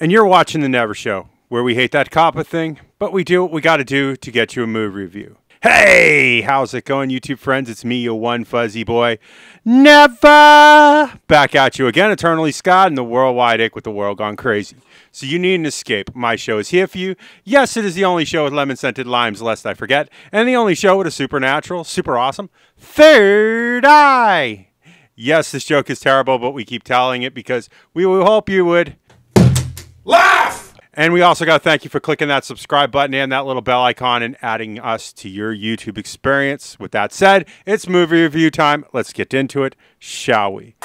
And you're watching The Never Show, where we hate that coppa thing, but we do what we got to do to get you a movie review. Hey, how's it going, YouTube friends? It's me, your one fuzzy boy, Never! Back at you again, eternally Scott, and the worldwide ick with the world gone crazy. So you need an escape. My show is here for you. Yes, it is the only show with lemon-scented limes, lest I forget, and the only show with a supernatural, super awesome, third eye. Yes, this joke is terrible, but we keep telling it because we will hope you would laugh! And we also got to thank you for clicking that subscribe button and that little bell icon and adding us to your YouTube experience. With that said, it's movie review time. Let's get into it, shall we?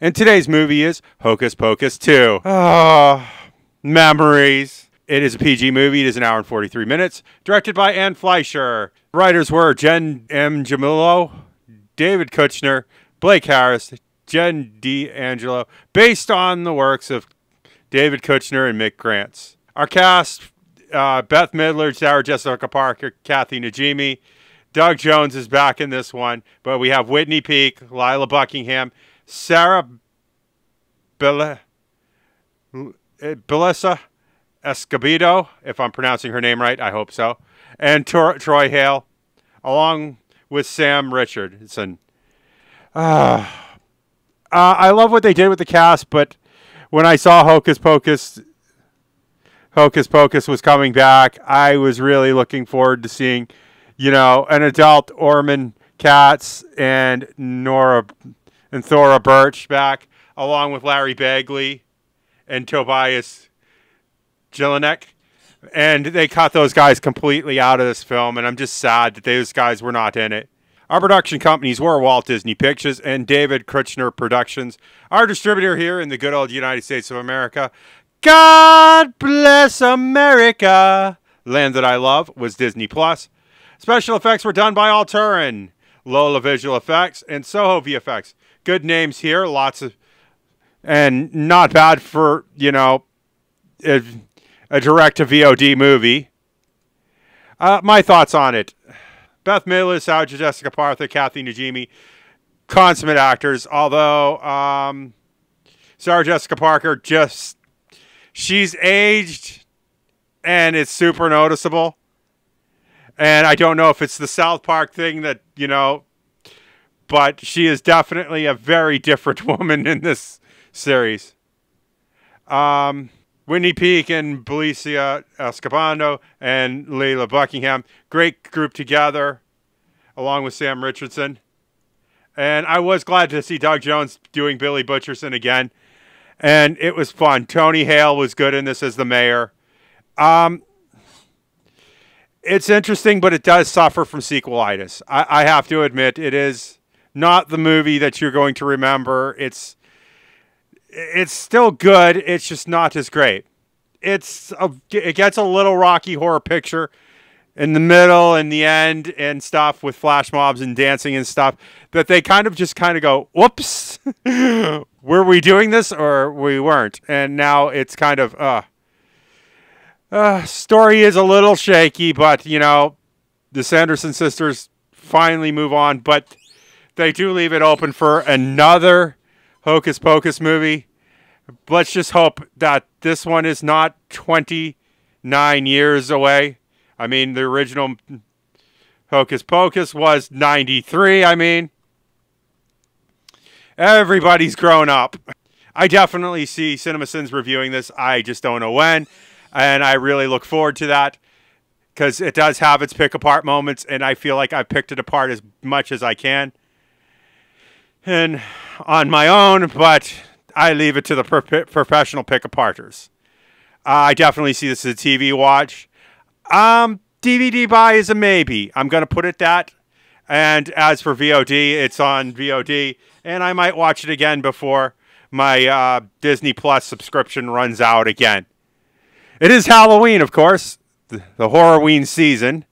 And today's movie is Hocus Pocus 2. Memories. It is a PG movie. It is an hour and 43 minutes. Directed by Ann Fletcher. Writers were Jen M. Jamilo, David Kirschner, Blake Harris, Jen D. Angelo, based on the works of David Kirschner and Mick Grants. Our cast, Bette Midler, Sarah Jessica Parker, Kathy Najimy. Doug Jones is back in this one, but we have Whitney Peak, Lila Buckingham, Sarah Belissa, Escobedo, if I'm pronouncing her name right, I hope so, and Troy Hale, along with Sam Richardson. I love what they did with the cast, but when I saw Hocus Pocus was coming back, I was really looking forward to seeing, you know, an adult Orman Katz and Thora Birch back, along with Larry Bagley and Tobias Jelinek. And they cut those guys completely out of this film, and I'm just sad that those guys were not in it. Our production companies were Walt Disney Pictures and David Kirschner Productions. Our distributor here in the good old United States of America, God bless America, land that I love, was Disney+. Special effects were done by Alturin, Lola Visual Effects, and Soho VFX. Good names here, lots of, and not bad for, you know, a direct-to-VOD movie. My thoughts on it. Bette Midler, Sarah Jessica Parker, Kathy Najimy, consummate actors, although Sarah Jessica Parker she's aged, and it's super noticeable. And I don't know if it's the South Park thing that, you know, but she is definitely a very different woman in this series. Whitney Peak and Belissa, Escobedo and Lila Buckingham. Great group together, along with Sam Richardson. And I was glad to see Doug Jones doing Billy Butcherson again. And it was fun. Tony Hale was good in this as the mayor. It's interesting, but it does suffer from sequelitis. I have to admit, it is not the movie that you're going to remember. It's still good. It's just not as great. It gets a little Rocky Horror Picture in the middle and the end and stuff with flash mobs and dancing and stuff that they kind of go, whoops, were we doing this or we weren't? And now it's kind of, story is a little shaky, but, you know, the Sanderson sisters finally move on, but they do leave it open for another Hocus Pocus movie. Let's just hope that this one is not 29 years away. I mean, the original Hocus Pocus was 93, I mean. Everybody's grown up. I definitely see CinemaSins reviewing this. I just don't know when. And I really look forward to that because it does have its pick-apart moments, and I feel like I've picked it apart as much as I can and on my own, but I leave it to the professional pick-aparters. I definitely see this as a TV watch. DVD buy is a maybe. I'm going to put it that. And as for VOD, it's on VOD, and I might watch it again before my Disney Plus subscription runs out again. It is Halloween, of course, the Horrorween season.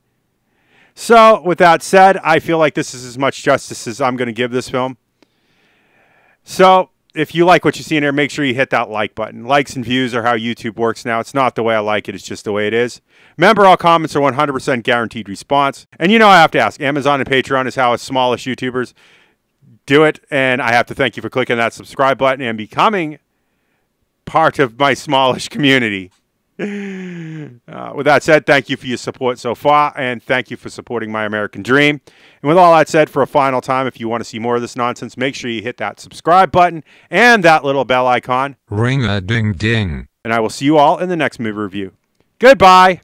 So, with that said, I feel like this is as much justice as I'm going to give this film. So, if you like what you see in here, make sure you hit that like button. Likes and views are how YouTube works now. It's not the way I like it. It's just the way it is. Remember, all comments are 100% guaranteed response. And you know I have to ask, Amazon and Patreon is how us smallish YouTubers do it. And I have to thank you for clicking that subscribe button and becoming part of my smallish community. With that said, thank you for your support so far, and thank you for supporting my American dream. And with all that said, for a final time, if you want to see more of this nonsense, make sure you hit that subscribe button and that little bell icon. Ring-a-ding-ding. And I will see you all in the next movie review. Goodbye.